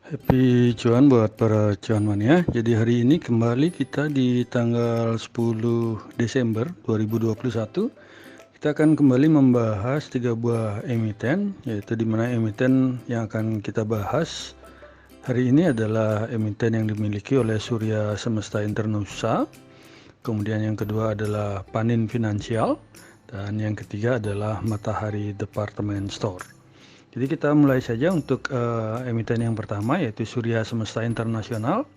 Happy cuan buat para cuan mania. Jadi hari ini kembali kita di tanggal 10 Desember 2021. Kita akan kembali membahas 3 buah emiten, yaitu di mana emiten yang akan kita bahas hari ini adalah emiten yang dimiliki oleh Surya Semesta Internusa. Kemudian yang kedua adalah Panin Finansial, dan yang ketiga adalah Matahari Department Store. Jadi kita mulai saja untuk emiten yang pertama, yaitu Surya Semesta Internasional,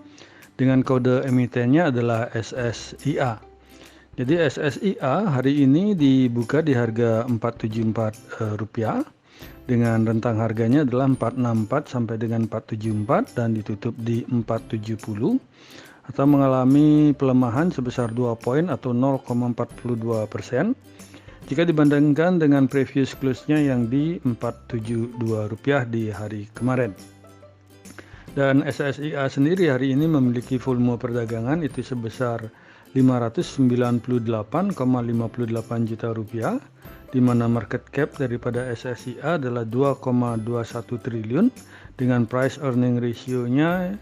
dengan kode emitennya adalah SSIA. Jadi SSIA hari ini dibuka di harga Rp474 dengan rentang harganya adalah 464 sampai dengan 474 dan ditutup di 470 atau mengalami pelemahan sebesar 2 poin atau 0,42%. Jika dibandingkan dengan previous close-nya yang di Rp472 di hari kemarin. Dan SSIA sendiri hari ini memiliki volume perdagangan itu sebesar Rp598,58 juta, di mana market cap daripada SSIA adalah 2,21 triliun dengan price earning ratio-nya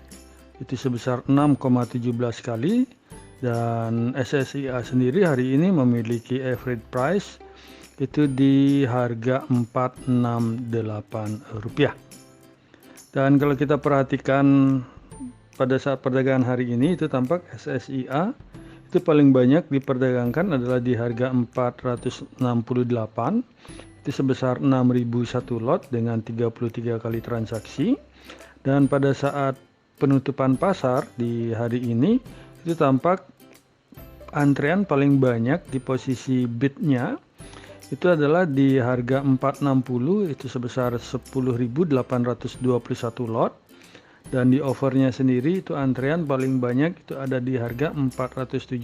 itu sebesar 6,17 kali. Dan SSIA sendiri hari ini memiliki average price itu di harga Rp468. Dan kalau kita perhatikan pada saat perdagangan hari ini, itu tampak SSIA itu paling banyak diperdagangkan adalah di harga 468, itu sebesar 6.001 lot dengan 33 kali transaksi. Dan pada saat penutupan pasar di hari ini, itu tampak antrean paling banyak di posisi bidnya itu adalah di harga 460, itu sebesar 10.821 lot, dan di offernya sendiri itu antrean paling banyak itu ada di harga 478,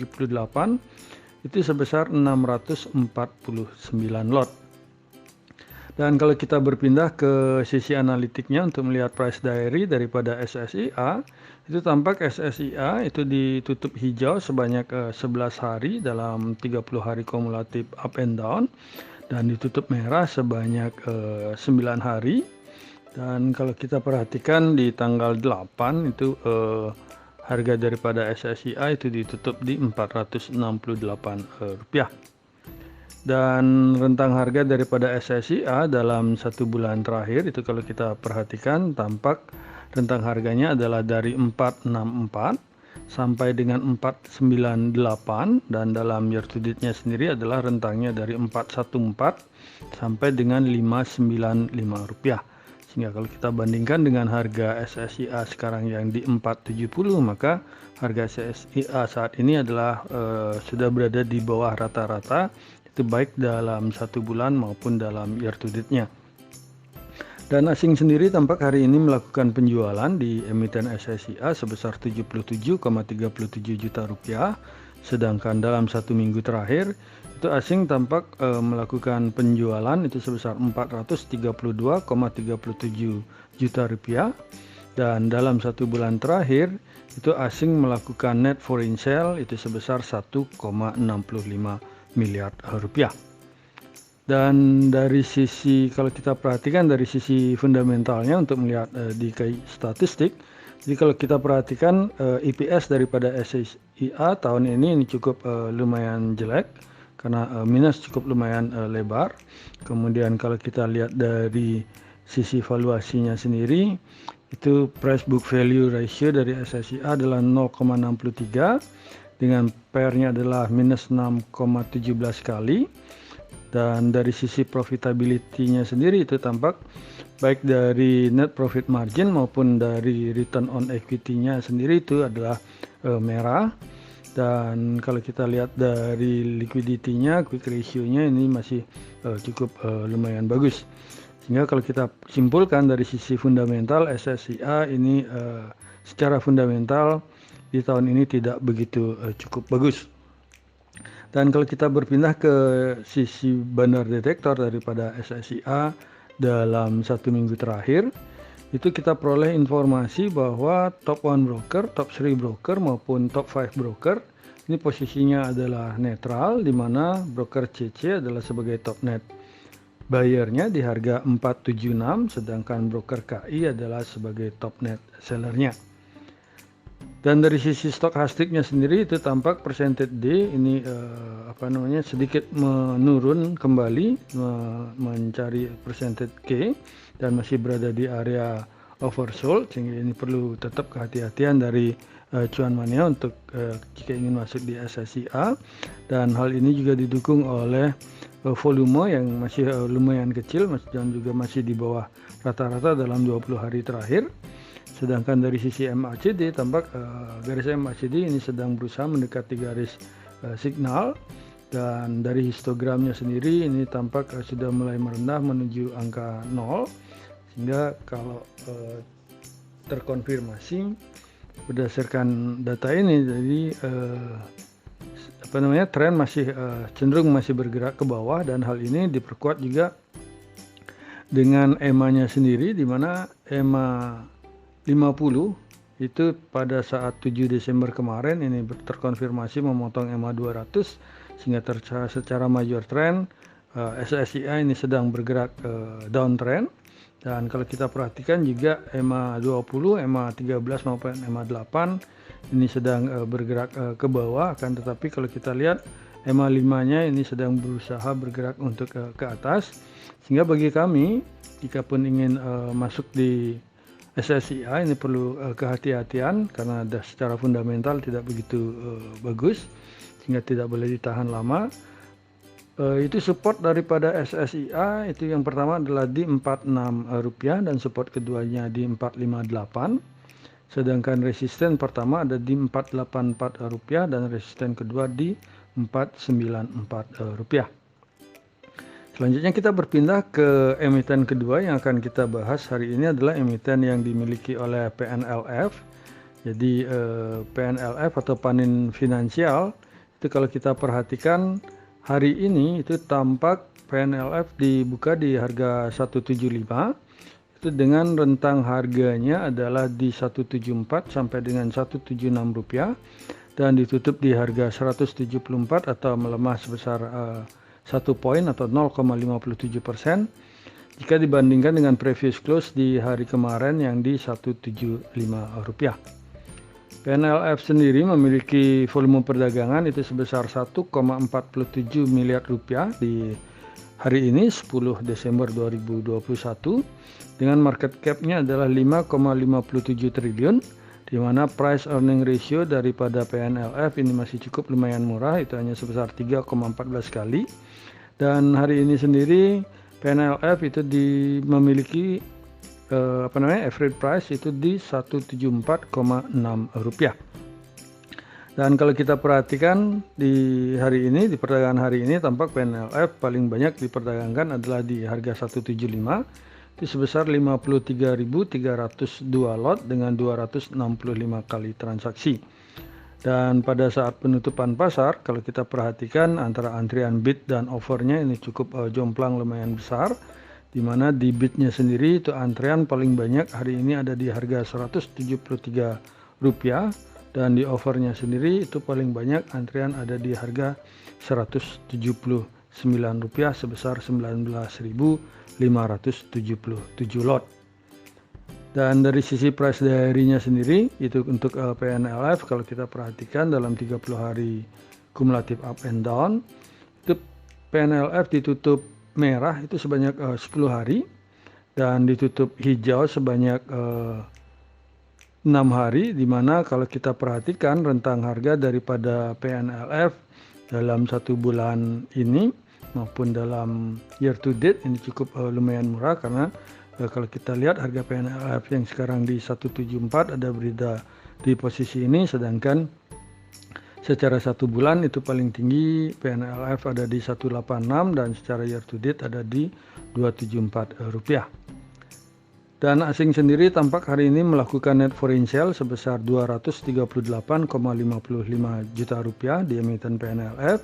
itu sebesar 649 lot. Dan kalau kita berpindah ke sisi analitiknya untuk melihat price diary daripada SSIA, itu tampak SSIA itu ditutup hijau sebanyak 11 hari dalam 30 hari kumulatif up and down, dan ditutup merah sebanyak 9 hari. Dan kalau kita perhatikan di tanggal 8 itu harga daripada SSIA itu ditutup di Rp468. Dan rentang harga daripada SSIA dalam 1 bulan terakhir itu kalau kita perhatikan tampak rentang harganya adalah dari 464 sampai dengan 498, dan dalam year to date-nya sendiri adalah rentangnya dari 414 sampai dengan Rp595. Sehingga kalau kita bandingkan dengan harga SSIA sekarang yang di 470, maka harga SSIA saat ini adalah sudah berada di bawah rata-rata, itu baik dalam 1 bulan maupun dalam year to date-nya. Dan asing sendiri tampak hari ini melakukan penjualan di emiten SSIA sebesar Rp77,37 juta, sedangkan dalam 1 minggu terakhir itu asing tampak melakukan penjualan itu sebesar Rp432,37 juta, dan dalam 1 bulan terakhir itu asing melakukan net foreign sale itu sebesar Rp1,65 miliar. Dan dari sisi, kalau kita perhatikan dari sisi fundamentalnya untuk melihat di statistik, jadi kalau kita perhatikan EPS daripada SSIA tahun ini cukup lumayan jelek karena minus cukup lumayan lebar. Kemudian kalau kita lihat dari sisi valuasinya sendiri, itu price book value ratio dari SSIA adalah 0,63 dengan PER-nya adalah minus 6,17 kali. Dan dari sisi profitability-nya sendiri itu tampak baik dari net profit margin maupun dari return on equity-nya sendiri itu adalah merah. Dan kalau kita lihat dari liquidity-nya, quick ratio-nya ini masih cukup lumayan bagus. Sehingga kalau kita simpulkan dari sisi fundamental, SSIA ini secara fundamental di tahun ini tidak begitu cukup bagus. Dan kalau kita berpindah ke sisi bandar detektor daripada SSIA dalam 1 minggu terakhir, itu kita peroleh informasi bahwa top 1 broker, top 3 broker maupun top 5 broker ini posisinya adalah netral, di mana broker CC adalah sebagai top net buyernya di harga 476, sedangkan broker KI adalah sebagai top net sellernya. Dan dari sisi stokastiknya sendiri itu tampak percentage D ini sedikit menurun kembali, mencari percentage K dan masih berada di area oversold, sehingga ini perlu tetap kehati-hatian dari cuan mania untuk jika ingin masuk di SSIA. Dan hal ini juga didukung oleh volume yang masih lumayan kecil dan juga masih di bawah rata-rata dalam 20 hari terakhir. Sedangkan dari sisi MACD tampak garis MACD ini sedang berusaha mendekati garis signal, dan dari histogramnya sendiri ini tampak sudah mulai merendah menuju angka 0, sehingga kalau terkonfirmasi berdasarkan data ini, jadi tren masih cenderung masih bergerak ke bawah, dan hal ini diperkuat juga dengan EMA-nya sendiri, di mana EMA 50 itu pada saat 7 Desember kemarin ini terkonfirmasi memotong EMA 200, sehingga secara major trend SSIA ini sedang bergerak downtrend. Dan kalau kita perhatikan juga EMA 20, EMA 13 maupun EMA 8 ini sedang bergerak ke bawah, akan tetapi kalau kita lihat EMA 5-nya ini sedang berusaha bergerak untuk ke atas, sehingga bagi kami jika pun ingin masuk di SSIA ini perlu kehati-hatian karena secara fundamental tidak begitu bagus, sehingga tidak boleh ditahan lama. Itu support daripada SSIA itu yang pertama adalah di 46 rupiah dan support keduanya di 458. Sedangkan resisten pertama ada di 484 rupiah dan resisten kedua di 494 rupiah. Selanjutnya kita berpindah ke emiten kedua yang akan kita bahas hari ini adalah emiten yang dimiliki oleh PNLF. Jadi PNLF atau Panin Finansial itu kalau kita perhatikan hari ini itu tampak PNLF dibuka di harga 175, itu dengan rentang harganya adalah di 174 sampai dengan 176 rupiah, dan ditutup di harga 174 atau melemah sebesar 1 poin atau 0,57% jika dibandingkan dengan previous close di hari kemarin yang di 175 rupiah. PNLF sendiri memiliki volume perdagangan itu sebesar 1,47 miliar rupiah di hari ini 10 Desember 2021 dengan market cap-nya adalah 5,57 triliun, di mana price earning ratio daripada PNLF ini masih cukup lumayan murah, itu hanya sebesar 3,14 kali. Dan hari ini sendiri PNLF itu memiliki average price itu di 174,6 rupiah. Dan kalau kita perhatikan di hari ini, di perdagangan hari ini tampak PNLF paling banyak diperdagangkan adalah di harga 175 itu sebesar 53.302 lot dengan 265 kali transaksi. Dan pada saat penutupan pasar kalau kita perhatikan antara antrian bid dan offernya ini cukup jomplang lumayan besar, di mana di bidnya sendiri itu antrian paling banyak hari ini ada di harga 173 rupiah, dan di offernya sendiri itu paling banyak antrian ada di harga 179 rupiah sebesar 19.577 lot. Dan dari sisi price diary-nya sendiri itu untuk PNLF kalau kita perhatikan dalam 30 hari kumulatif up and down itu PNLF ditutup merah itu sebanyak 10 hari dan ditutup hijau sebanyak 6 hari, di mana kalau kita perhatikan rentang harga daripada PNLF dalam 1 bulan ini maupun dalam year to date ini cukup lumayan murah, karena kalau kita lihat harga PNLF yang sekarang di 174 ada berada di posisi ini, sedangkan secara 1 bulan itu paling tinggi PNLF ada di 186 dan secara year to date ada di 274 rupiah. Dan asing sendiri tampak hari ini melakukan net foreign sale sebesar 238,55 juta rupiah di emiten PNLF.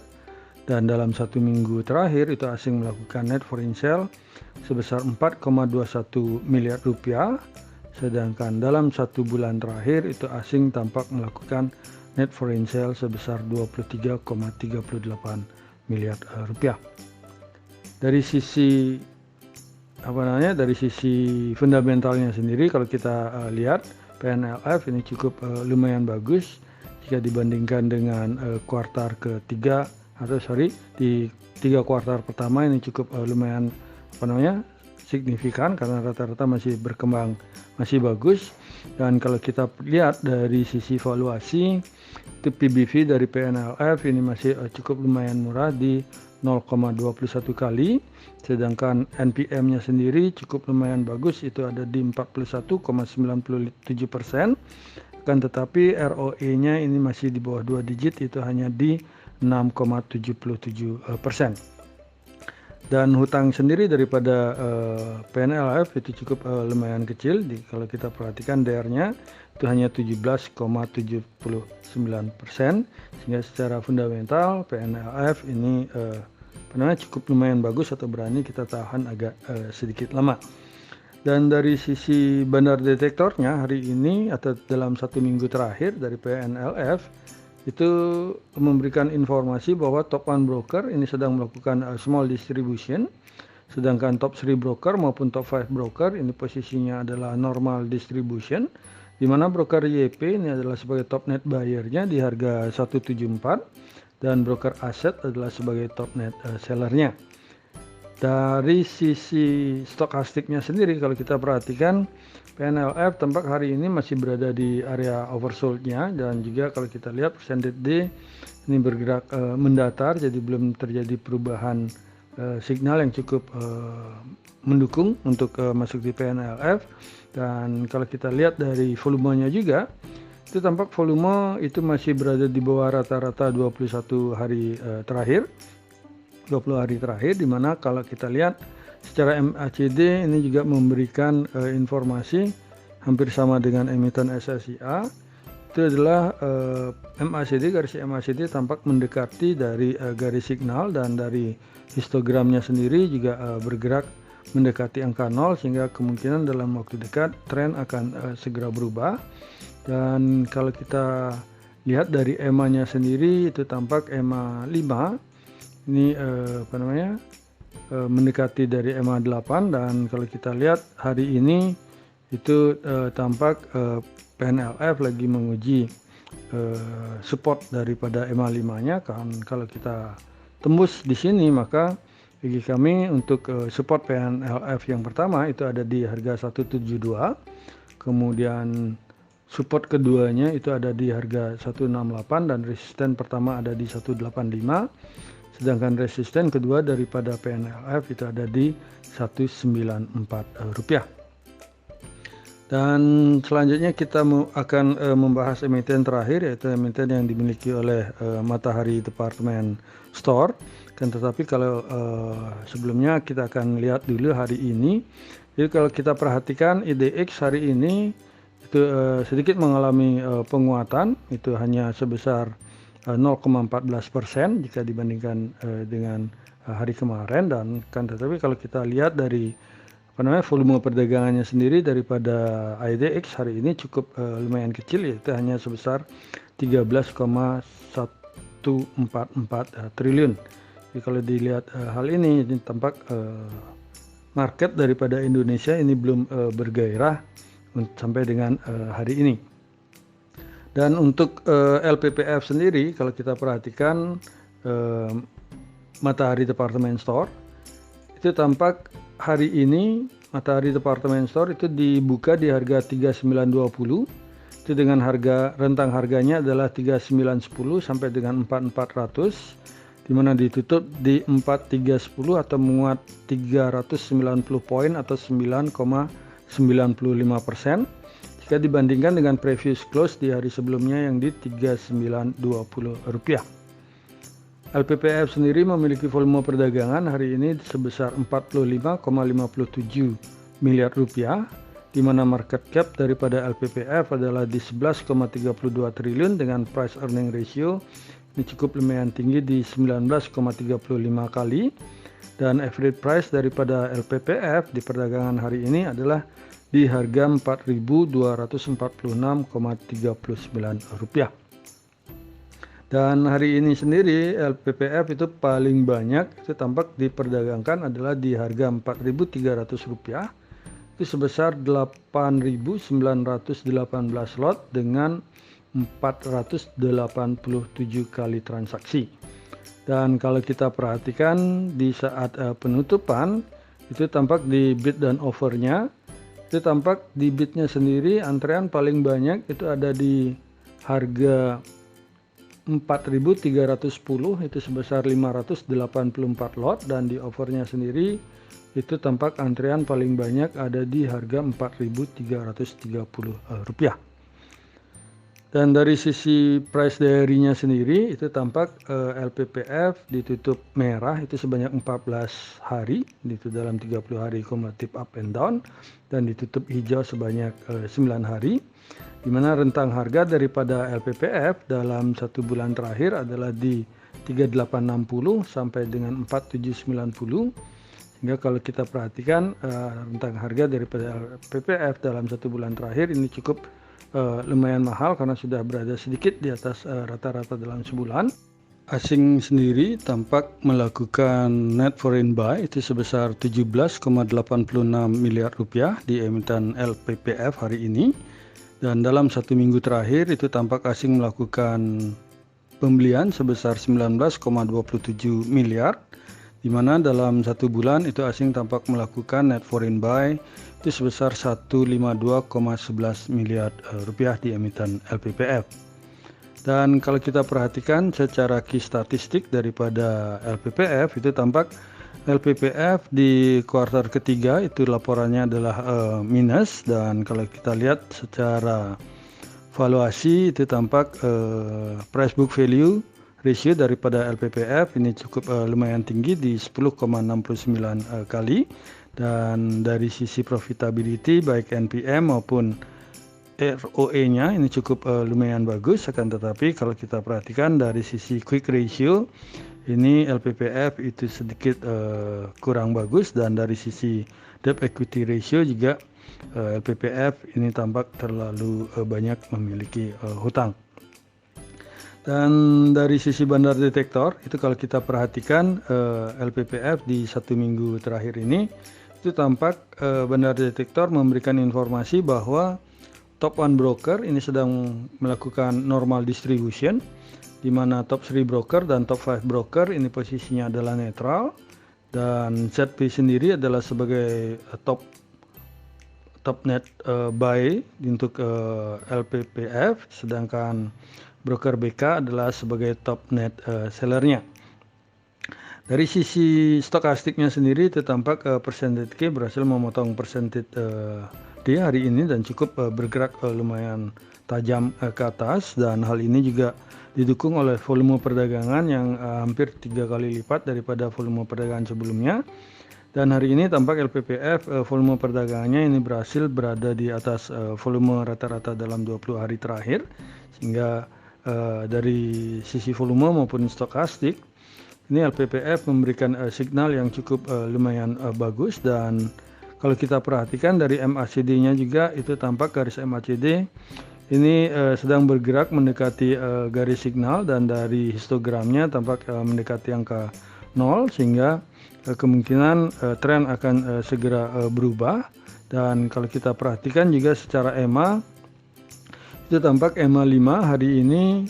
Dan dalam 1 minggu terakhir itu asing melakukan net foreign sale sebesar 4,21 miliar rupiah. Sedangkan dalam 1 bulan terakhir itu asing tampak melakukan net foreign sale sebesar 23,38 miliar rupiah. Dari sisi dari sisi fundamentalnya sendiri, kalau kita lihat PNLF ini cukup lumayan bagus jika dibandingkan dengan kuartal ketiga di 3 kuartal pertama ini cukup lumayan signifikan karena rata-rata masih berkembang, masih bagus. Dan kalau kita lihat dari sisi valuasi, itu PBV dari PNLF ini masih cukup lumayan murah di 0,21 kali, sedangkan NPM-nya sendiri cukup lumayan bagus, itu ada di 41,97%, kan tetapi ROE-nya ini masih di bawah 2 digit, itu hanya di 6,77%. Dan hutang sendiri daripada PNLF itu cukup lumayan kecil, kalau kita perhatikan DR-nya itu hanya 17,79%, sehingga secara fundamental PNLF ini cukup lumayan bagus atau berani kita tahan agak sedikit lama. Dan dari sisi benar detektornya hari ini atau dalam 1 minggu terakhir dari PNLF itu memberikan informasi bahwa top 1 broker ini sedang melakukan small distribution, sedangkan top 3 broker maupun top 5 broker ini posisinya adalah normal distribution, di mana broker YP ini adalah sebagai top net buyer-nya di harga 174 dan broker aset adalah sebagai top net sellernya. Dari sisi stokastiknya sendiri, kalau kita perhatikan PNLF tampak hari ini masih berada di area oversold-nya, dan juga kalau kita lihat percentage D ini bergerak mendatar, jadi belum terjadi perubahan signal yang cukup mendukung untuk masuk di PNLF. Dan kalau kita lihat dari volumenya juga, itu tampak volume itu masih berada di bawah rata-rata 21 hari terakhir, 20 hari terakhir, dimana kalau kita lihat secara MACD ini juga memberikan informasi hampir sama dengan emiten SSIA. Itu adalah garis MACD tampak mendekati dari garis signal, dan dari histogramnya sendiri juga bergerak mendekati angka 0, sehingga kemungkinan dalam waktu dekat tren akan segera berubah. Dan kalau kita lihat dari EMA-nya sendiri, itu tampak EMA 5 ini mendekati dari EMA 8, dan kalau kita lihat hari ini itu tampak PNLF lagi menguji support daripada EMA 5-nya. Kan kalau kita tembus di sini, maka bagi kami untuk support PNLF yang pertama itu ada di harga 172, kemudian support keduanya itu ada di harga 168, dan resisten pertama ada di 185. Sedangkan resisten kedua daripada PNLF itu ada di 194 rupiah. Dan selanjutnya kita akan membahas emiten terakhir, yaitu emiten yang dimiliki oleh Matahari Department Store. Kan tetapi kalau sebelumnya kita akan lihat dulu hari ini. Jadi kalau kita perhatikan IDX hari ini itu sedikit mengalami penguatan, itu hanya sebesar 0,14% jika dibandingkan dengan hari kemarin. Dan kan tetapi kalau kita lihat dari volume perdagangannya sendiri daripada IDX hari ini cukup lumayan kecil, yaitu hanya sebesar 13,144 triliun. Jadi kalau dilihat hal ini tampak market daripada Indonesia ini belum bergairah sampai dengan hari ini. Dan untuk LPPF sendiri, kalau kita perhatikan Matahari Department Store, itu tampak hari ini Matahari Department Store itu dibuka di harga 3920, itu dengan harga rentang harganya adalah 3910 sampai dengan 4400, di mana ditutup di 4310 atau menguat 390 poin atau 9,95%. Jika dibandingkan dengan previous close di hari sebelumnya yang di 3920 rupiah. LPPF sendiri memiliki volume perdagangan hari ini sebesar 45,57 miliar rupiah, di mana market cap daripada LPPF adalah di 11,32 triliun dengan price earning ratio ini cukup lumayan tinggi di 19,35 kali, dan average price daripada LPPF di perdagangan hari ini adalah di harga 4.246,39 rupiah. Dan hari ini sendiri LPPF itu paling banyak itu tampak diperdagangkan adalah di harga Rp4.300, itu sebesar 8.918 lot dengan 487 kali transaksi. Dan kalau kita perhatikan di saat penutupan itu tampak di bid dan offernya, itu tampak di bidnya sendiri antrean paling banyak itu ada di harga 4.310, itu sebesar 584 lot, dan di offernya sendiri itu tampak antrean paling banyak ada di harga Rp4.330. Dan dari sisi price diary-nya sendiri itu tampak LPPF ditutup merah itu sebanyak 14 hari, itu dalam 30 hari kumulatif up and down, dan ditutup hijau sebanyak 9 hari, di mana rentang harga daripada LPPF dalam 1 bulan terakhir adalah di 3860 sampai dengan 4790. Sehingga kalau kita perhatikan rentang harga daripada LPPF dalam 1 bulan terakhir ini cukup lumayan mahal karena sudah berada sedikit di atas rata-rata dalam sebulan. Asing sendiri tampak melakukan net foreign buy itu sebesar 17,86 miliar rupiah di emiten LPPF hari ini. Dan dalam 1 minggu terakhir itu tampak asing melakukan pembelian sebesar 19,27 miliar, di mana dalam 1 bulan itu asing tampak melakukan net foreign buy itu sebesar 152,11 miliar rupiah di emiten LPPF. Dan kalau kita perhatikan secara key statistik daripada LPPF itu tampak LPPF di kuartal ketiga itu laporannya adalah minus, dan kalau kita lihat secara valuasi itu tampak price book value ratio daripada LPPF ini cukup lumayan tinggi di 10,69 kali, dan dari sisi profitability baik NPM maupun ROE-nya ini cukup lumayan bagus. Akan tetapi kalau kita perhatikan dari sisi quick ratio ini LPPF itu sedikit kurang bagus, dan dari sisi debt equity ratio juga LPPF ini tampak terlalu banyak memiliki hutang. Dan dari sisi bandar detektor itu kalau kita perhatikan LPPF di 1 minggu terakhir ini itu tampak bandar detektor memberikan informasi bahwa top 1 broker ini sedang melakukan normal distribution, di mana top 3 broker dan top 5 broker ini posisinya adalah netral, dan ZP sendiri adalah sebagai top net buy untuk LPPF, sedangkan broker BK adalah sebagai top net sellernya. Dari sisi stokastiknya sendiri itu tampak percentage K berhasil memotong percentage D hari ini dan cukup bergerak lumayan tajam ke atas, dan hal ini juga didukung oleh volume perdagangan yang hampir 3 kali lipat daripada volume perdagangan sebelumnya. Dan hari ini tampak LPPF volume perdagangannya ini berhasil berada di atas volume rata-rata dalam 20 hari terakhir, sehingga dari sisi volume maupun stokastik ini LPPF memberikan signal yang cukup lumayan bagus. Dan kalau kita perhatikan dari MACD-nya juga itu tampak garis MACD ini sedang bergerak mendekati garis signal, dan dari histogramnya tampak mendekati angka 0, sehingga kemungkinan tren akan segera berubah. Dan kalau kita perhatikan juga secara EMA itu tampak EMA 5 hari ini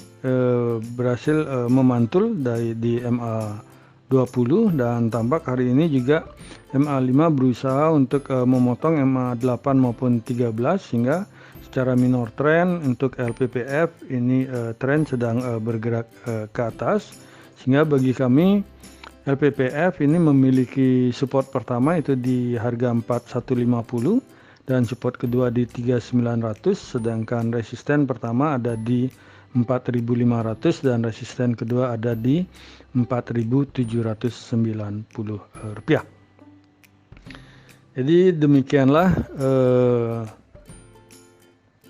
berhasil memantul di MA 20, dan tampak hari ini juga MA 5 berusaha untuk memotong MA 8 maupun 13, sehingga secara minor trend untuk LPPF ini tren sedang bergerak ke atas, sehingga bagi kami LPPF ini memiliki support pertama itu di harga 4150 dan support kedua di 3900, sedangkan resisten pertama ada di 4500 dan resisten kedua ada di 4790 rupiah. Jadi demikianlah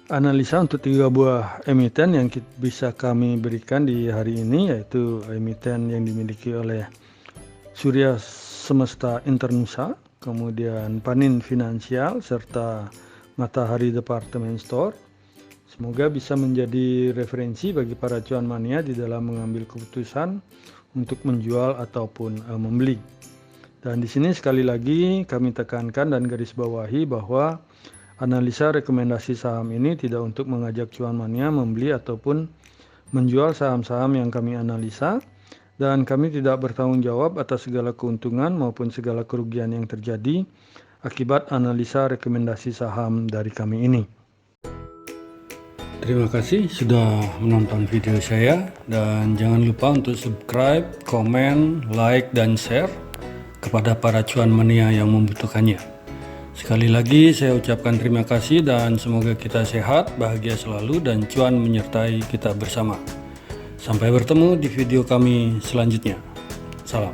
analisa untuk 3 buah emiten yang bisa kami berikan di hari ini, yaitu emiten yang dimiliki oleh Surya Semesta Internusa, kemudian Panin Finansial, serta Matahari Department Store. Semoga bisa menjadi referensi bagi para cuan mania di dalam mengambil keputusan untuk menjual ataupun membeli. Dan di sini sekali lagi kami tekankan dan garis bawahi bahwa analisa rekomendasi saham ini tidak untuk mengajak cuan mania membeli ataupun menjual saham-saham yang kami analisa, dan kami tidak bertanggung jawab atas segala keuntungan maupun segala kerugian yang terjadi akibat analisa rekomendasi saham dari kami ini. Terima kasih sudah menonton video saya, dan jangan lupa untuk subscribe, komen, like, dan share kepada para cuan mania yang membutuhkannya. Sekali lagi saya ucapkan terima kasih dan semoga kita sehat, bahagia selalu, dan cuan menyertai kita bersama. Sampai bertemu di video kami selanjutnya. Salam.